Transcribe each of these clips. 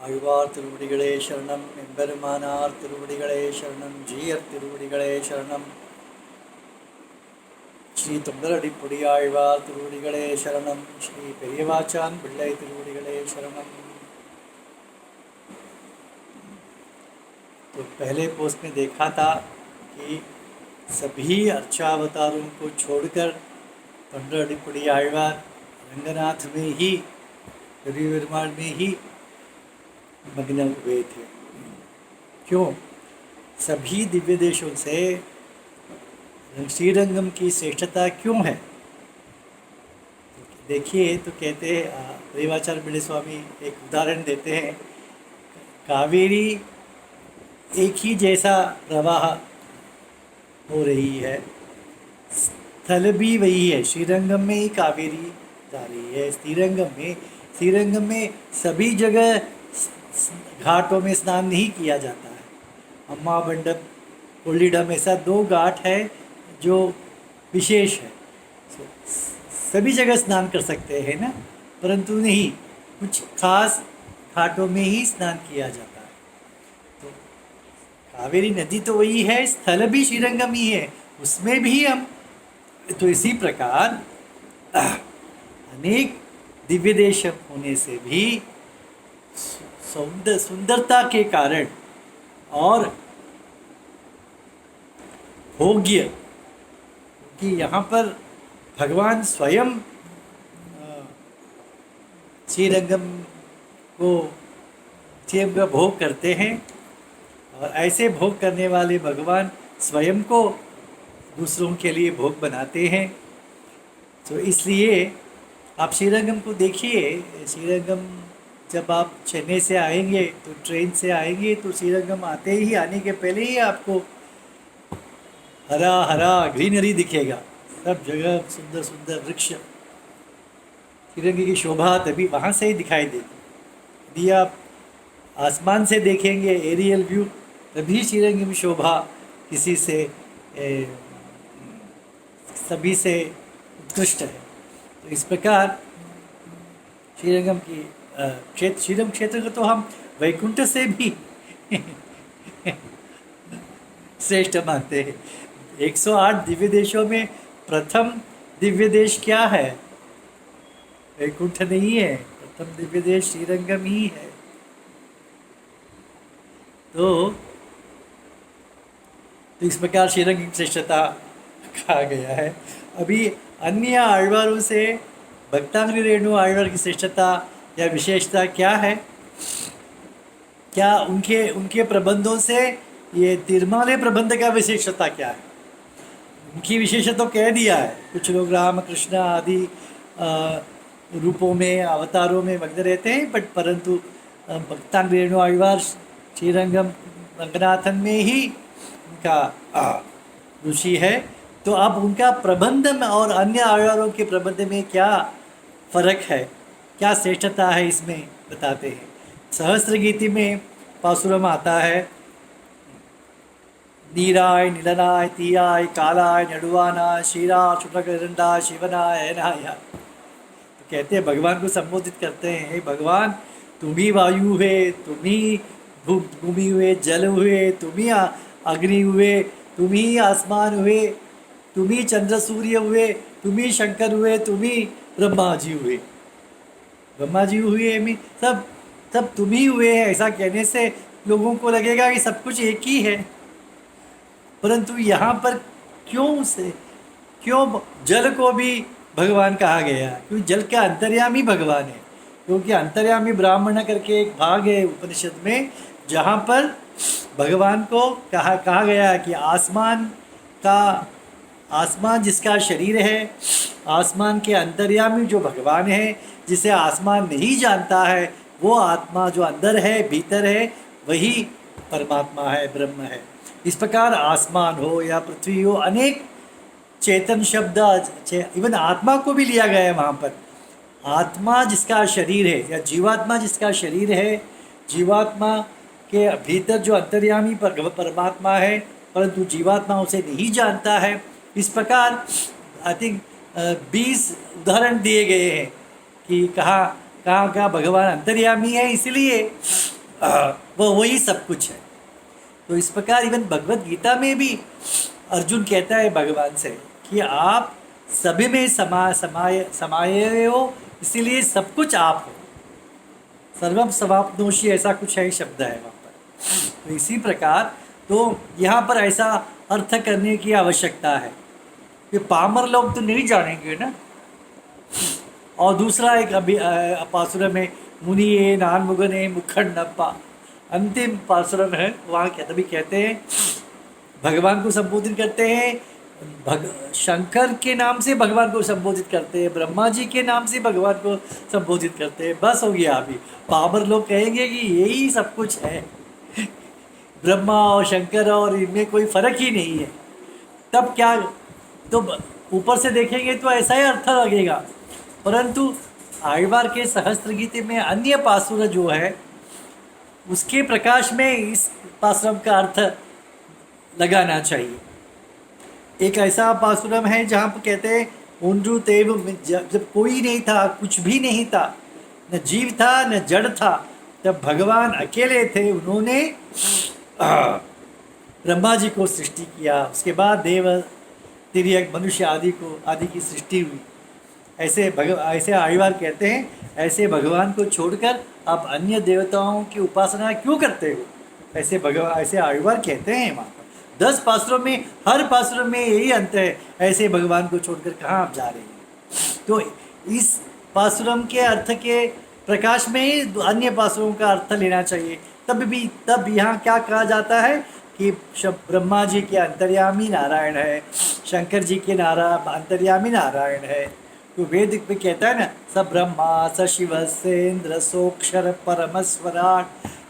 ஆழ்வார் திருவடிகளே சரணம். எம்பெருமானார் திருவடிகளே சரணம். ஜீயர் திருவடிகளே சரணம். ஸ்ரீ தொண்டரடிப்பொடி ஆழ்வார் திருவடிகளே शरणम. श्री பெரியவாச்சான் பிள்ளை திருவடிகளே शरणम. तो पहले पोस्ट में देखा था कि सभी अर्चावतारों को छोड़कर தொண்டரடிப்பொடி आழ்वार रंगनाथ में ही निर्माण में ही मग्न हुए थे। क्यों? सभी दिव्य देशों से श्रीरंगम की श्रेष्ठता क्यों है? देखिए, तो कहते हैं प्रेमाचार्य बिड़े स्वामी एक उदाहरण देते हैं। कावेरी एक ही जैसा प्रवाह हो रही है, स्थल भी वही है। श्रीरंगम में ही कावेरी जा रही है। श्रीरंगम में सभी जगह घाटों में स्नान नहीं किया जाता है। अम्मा मंडप, कोल्लीडम, ऐसा 2 घाट है जो विशेष है। सभी जगह स्नान कर सकते हैं ना, परंतु नहीं, कुछ खास घाटों में ही स्नान किया जाता है। तो कावेरी नदी तो वही है, स्थल भी श्रीरंगम ही है, उसमें भी हम। तो इसी प्रकार अनेक दिव्य देश होने से भी सुंदरता के कारण और भोग्य, कि यहाँ पर भगवान स्वयं श्रीरंगम को सेव का भोग करते हैं, और ऐसे भोग करने वाले भगवान स्वयं को दूसरों के लिए भोग बनाते हैं। तो इसलिए आप श्रीरंगम को देखिए। श्रीरंगम जब आप चेन्नई से आएंगे तो ट्रेन से आएंगे तो श्रीरंगम आने के पहले ही आपको हरा हरा ग्रीनरी दिखेगा, सब जगह सुंदर सुंदर वृक्ष। श्रीरंग की शोभा तभी वहाँ से ही दिखाई देगी। यदि आप आसमान से देखेंगे एरियल व्यू, तभी श्रीरंग की शोभा किसी से सभी से उत्कृष्ट है। तो इस प्रकार श्रीरंगम की श्रीरंग क्षेत्र को तो हम वैकुंठ से भी श्रेष्ठ मानते हैं। 108 दिव्य देशों में प्रथम दिव्य देश क्या है? वैकुंठ नहीं है, प्रथम दिव्य देश श्रीरंगम ही है। तो इस प्रकार श्रीरंग की श्रेष्ठता कहा गया है। अभी अन्य आழ்वारों से भक्तांग्री रेणु आழ்वार की श्रेष्ठता या विशेषता क्या है? क्या उनके प्रबंधों से ये तिरमाले प्रबंध का विशेषता क्या है? उनकी विशेषता तो कह दिया है। कुछ लोग राम कृष्ण आदि रूपों में, अवतारों में मग्न रहते हैं, परंतु भक्तांग्री रेणु आழ்वार श्रीरंगम रंगनाथन में ही उनका रुचि है। तो अब उनका प्रबंध और अन्य आழ்वारों के प्रबंध में क्या फर्क है, क्या श्रेष्ठता है, इसमें बताते हैं। सहस्त्र गीति में पासुरम आता है, नीराय नीलनाय तीयाय कालाय नडुवानाय श्रीरा शुक्लगरंडा शिवनाय हैनाय। तो कहते हैं, भगवान को संबोधित करते हैं, हे भगवान, तुम ही वायु हुए, तुम ही भूमि हुए, जल हुए, तुम ही अग्नि हुए, तुम ही आसमान हुए, तुम ही चंद्र सूर्य हुए, तुम ही शंकर हुए, तुम ही ब्रह्मा जी हुए। ब्रह्मा जी हुए सब तुम ही हुए हैं। ऐसा कहने से लोगों को लगेगा कि सब कुछ एक ही है, परंतु यहाँ पर क्यों जल को भी भगवान कहा गया? क्योंकि जल का अंतर्यामी भगवान है। क्योंकि अंतर्यामी ब्राह्मण करके एक भाग है उपनिषद में, जहाँ पर भगवान को कहा गया कि आसमान जिसका शरीर है, आसमान के अंतर्यामी जो भगवान है, जिसे आसमान नहीं जानता है, वो आत्मा जो अंदर है, भीतर है, वही परमात्मा है, ब्रह्म है। इस प्रकार आसमान हो या पृथ्वी हो, अनेक चेतन शब्द, इवन आत्मा को भी लिया गया है वहाँ पर। आत्मा जिसका शरीर है या जीवात्मा जिसका शरीर है, जीवात्मा के भीतर जो अंतर्यामी परमात्मा है, परंतु जीवात्मा उसे नहीं जानता है। इस प्रकार आई थिंक 20 उदाहरण दिए गए हैं कि कहाँ भगवान अंतर्यामी है। इसलिए वो वही सब कुछ है। तो इस प्रकार इवन भगवत गीता में भी अर्जुन कहता है भगवान से कि आप सभी में समाये हो, इसीलिए सब कुछ आप हो। सर्वम समाप्नोषि ऐसा कुछ है शब्द है वहाँ पर। तो इसी प्रकार तो यहाँ पर ऐसा अर्थ करने की आवश्यकता है कि पामर लोग तो नहीं जानेंगे ना। और दूसरा एक पासुर में मुनिये नानमुगने मुखंडप्पा, अंतिम पासुर है वहाँ तभी कहते हैं भगवान को संबोधित करते हैं, शंकर के नाम से भगवान को संबोधित करते हैं, ब्रह्मा जी के नाम से भगवान को संबोधित करते हैं। बस हो गया। अभी पावर लोग कहेंगे कि यही सब कुछ है, ब्रह्मा और शंकर और इनमें कोई फर्क ही नहीं है। तब क्या, तो ऊपर से देखेंगे तो ऐसा ही अर्थ लगेगा, परंतु आழ்वार के सहस्त्र गीते में अन्य पासुर जो है उसके प्रकाश में इस पासुरम का अर्थ लगाना चाहिए। एक ऐसा पासुरम है जहाँ पर कहते हैं उन्रु तेव, जब कोई नहीं था, कुछ भी नहीं था, न जीव था न जड़ था, तब भगवान अकेले थे। उन्होंने ब्रह्मा जी को सृष्टि किया, उसके बाद देव तिर्यक मनुष्य आदि की सृष्टि हुई। ऐसे आழ்वार कहते हैं ऐसे भगवान को छोड़कर आप अन्य देवताओं की उपासना क्यों करते हो, ऐसे आழ்वार कहते हैं वहाँ पर 10 पासुरों में। हर पासुरों में यही अंत है, ऐसे भगवान को छोड़कर कहाँ आप जा रहे हैं। तो इस पासुरम के अर्थ के प्रकाश में ही अन्य पासुरों का अर्थ लेना चाहिए। तब यहाँ क्या कहा जाता है कि ब्रह्मा जी के अंतर्यामी नारायण है, शंकर जी के अंतर्यामी नारायण है। तो वेद में कहता है ना, स ब्रह्मा स शिव सेन्द्र सोक्षर परम स्वराट,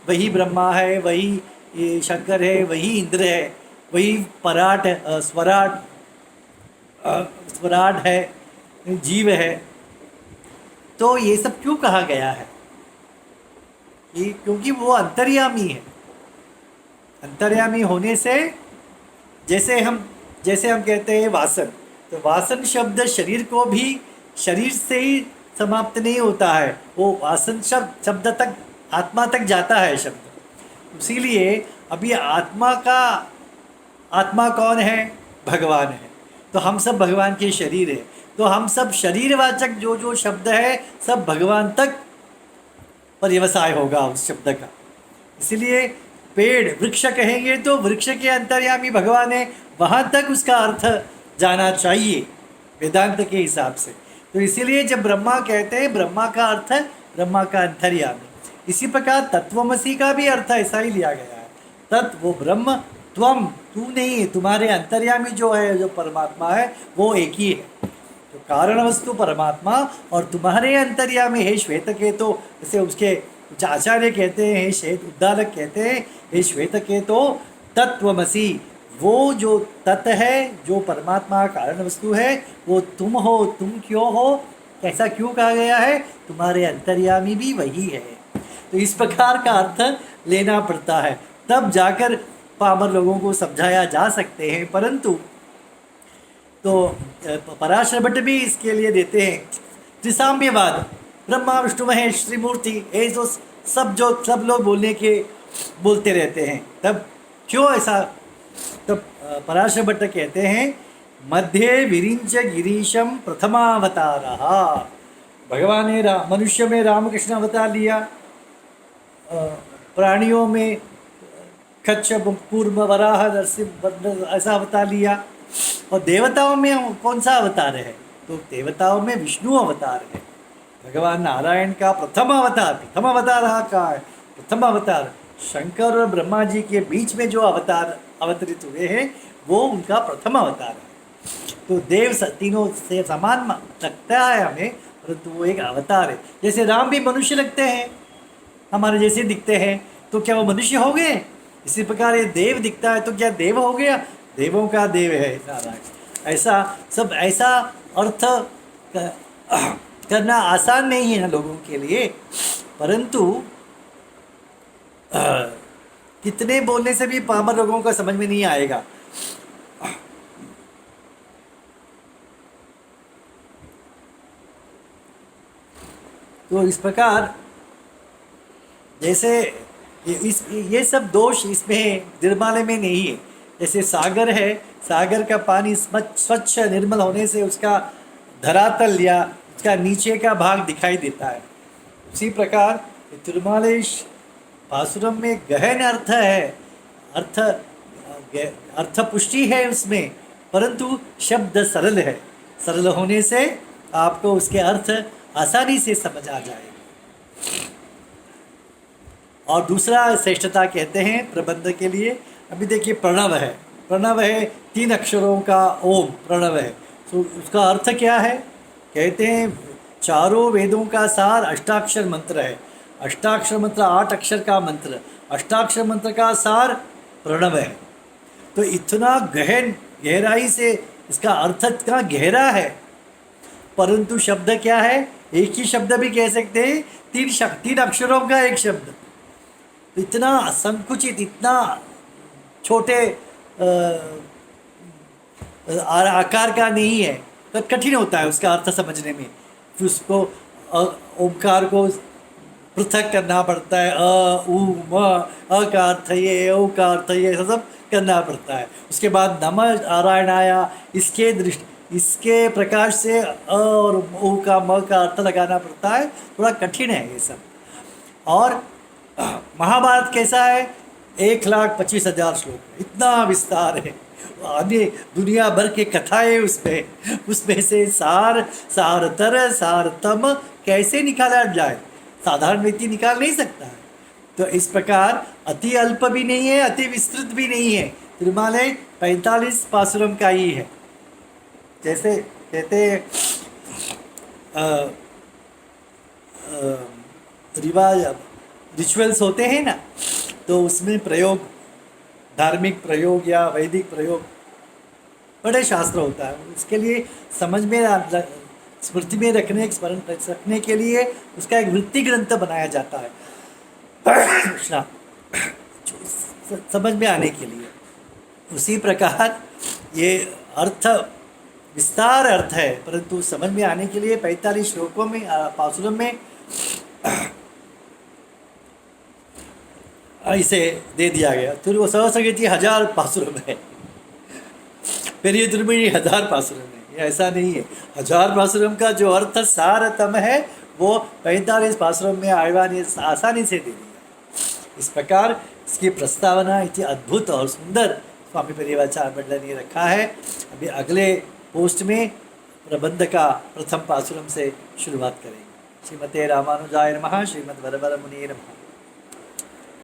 वही ब्रह्मा है, वही शंकर है, वही इंद्र है, वही पराट स्वराट है, जीव है। तो ये सब क्यों कहा गया है कि क्योंकि वो अंतर्यामी है। अंतर्यामी होने से जैसे हम कहते हैं वासन, तो वासन शब्द शरीर को भी शरीर से ही समाप्त नहीं होता है, वो वासन शब्द तक आत्मा तक जाता है शब्द। इसीलिए अभी आत्मा कौन है, भगवान है। तो हम सब भगवान के शरीर है, तो हम सब शरीरवाचक जो शब्द है सब भगवान तक पर्यवसाय होगा उस शब्द का। इसीलिए पेड़ वृक्ष कहेंगे तो वृक्ष के अंतर्यामी भगवान है, वहाँ तक उसका अर्थ जाना चाहिए वेदांत के हिसाब से। तो इसीलिए जब ब्रह्मा कहते हैं, ब्रह्मा का अर्थ है ब्रह्मा का अंतर्यामी। इसी प्रकार तत्वमसी का भी अर्थ ऐसा ही लिया गया है। तत्व ब्रह्म, त्वम तू नहीं, तुम्हारे अंतर्यामी जो है, जो परमात्मा है वो एक ही है। तो कारण वस्तु परमात्मा और तुम्हारे अंतर्यामी है श्वेत केतो। जैसे उसके कुछ आचार्य कहते हैं, हे श्वेत उद्दालक कहते हैं, हे श्वेत केतो तत्वमसी, वो जो तत् है, जो परमात्मा कारण वस्तु है, वो तुम हो। तुम क्यों हो, ऐसा क्यों कहा गया है, तुम्हारे अंतर्यामी भी वही है। तो इस प्रकार का अर्थ लेना पड़ता है, तब जाकर पामर लोगों को समझाया जा सकते हैं। परंतु तो पराशर भट्ट भी इसके लिए देते हैं त्रिसाम्यवाद, ब्रह्मा विष्णु महेश त्रिमूर्ति, ये जो सब लोग बोलते रहते हैं। तब क्यों ऐसा, तब पराशर भट्ट कहते हैं मध्ये विरिंच गिरीशम प्रथमावतारः। भगवान ने मनुष्य में रामकृष्ण अवतार लिया, प्राणियों में कच्छप पूर्व वराह नरसिंह ऐसा अवतार लिया, और देवताओं में कौन सा अवतार है, तो देवताओं में विष्णु अवतार है। भगवान नारायण का प्रथम अवतार का है, प्रथम अवतार शंकर और ब्रह्मा जी के बीच में जो अवतार अवतरित हुए हैं वो उनका प्रथम अवतार है। तो देव तीनों से समान लगता है हमें, परंतु वो एक अवतार है। जैसे राम भी मनुष्य लगते हैं, हमारे जैसे दिखते हैं, तो क्या वो मनुष्य हो गए? इसी प्रकार ये देव दिखता है तो क्या देव हो गया? देवों का देव है नारायण। ऐसा अर्थ करना आसान नहीं है लोगों के लिए, परंतु कितने बोलने से भी पामर लोगों को समझ में नहीं आएगा। तो इस प्रकार जैसे ये सब दोष इसमें निर्मालय में नहीं है। जैसे सागर है, सागर का पानी स्वच्छ निर्मल होने से उसका धरातल या उसका नीचे का भाग दिखाई देता है। उसी प्रकार तिरुमालेश पासुरम में गहन अर्थ है, अर्थ अर्थ पुष्टि है उसमें, परंतु शब्द सरल है। सरल होने से आपको उसके अर्थ आसानी से समझ आ जाएगा। और दूसरा श्रेष्ठता कहते हैं प्रबंध के लिए, अभी देखिए प्रणव है, प्रणव है 3 अक्षरों का ओम प्रणव है। तो उसका अर्थ क्या है? कहते हैं चारों वेदों का सार अष्टाक्षर मंत्र है। अष्टाक्षर मंत्र 8 अक्षर का मंत्र, अष्टाक्षर मंत्र का सार प्रणव है। तो इतना गहराई से इसका अर्थ इतना गहरा है, परंतु शब्द क्या है? एक ही शब्द भी कह सकते हैं, 3 अक्षरों का एक शब्द। तो इतना संकुचित, इतना छोटे आकार का नहीं है, तो कठिन होता है उसका अर्थ समझने में। फिर उसको ओमकार को पृथक करना पड़ता है, अ उ म, अ का अर्थ ये, ओ का अर्थ ये, सब करना पड़ता है। उसके बाद नमः नारायणाय, इसके प्रकाश से अ और ओ का म का अर्थ लगाना पड़ता है। थोड़ा कठिन है ये सब। और महाभारत कैसा है? 1,25,000 श्लोक, इतना विस्तार है। आगे दुनिया भर के कथाएं उसमें से सारतर सारतम कैसे निकाला जाए? साधारण व्यक्ति निकाल नहीं सकता है। तो इस प्रकार अति अल्प भी नहीं है, अति विस्तृत भी नहीं है। तिरुमालय 45 पासुरम का ही है। जैसे कहते रिचुअल्स होते हैं ना, तो उसमें प्रयोग, धार्मिक प्रयोग या वैदिक प्रयोग, बड़े शास्त्र होता है। उसके लिए समझ में, स्मृति में रखने, स्मरण रखने के लिए उसका एक वृत्ति ग्रंथ बनाया जाता है समझ में आने के लिए। उसी प्रकार ये अर्थ विस्तार अर्थ है, परंतु समझ में आने के लिए 45 श्लोकों में, पासुरम में इसे दे दिया गया। तो वो सहस्रगीति 1000 पासुरम है, फिर ये तिरुमणि 1000 पासुरम है। ये ऐसा नहीं है। 1000 पासुरम का जो अर्थ सारतम है वो 45 पासुरम में आसानी से दे दिया। इस प्रकार इसकी प्रस्तावना इतनी अद्भुत और सुंदर स्वामी परिवाचार्य मंडल ने रखा है। अभी अगले पोस्ट में प्रबंध का प्रथम पासुरम से शुरुआत करेंगे। श्रीमते रामानुजाय नमः। श्रीमद् वरवरमुनिये नमः।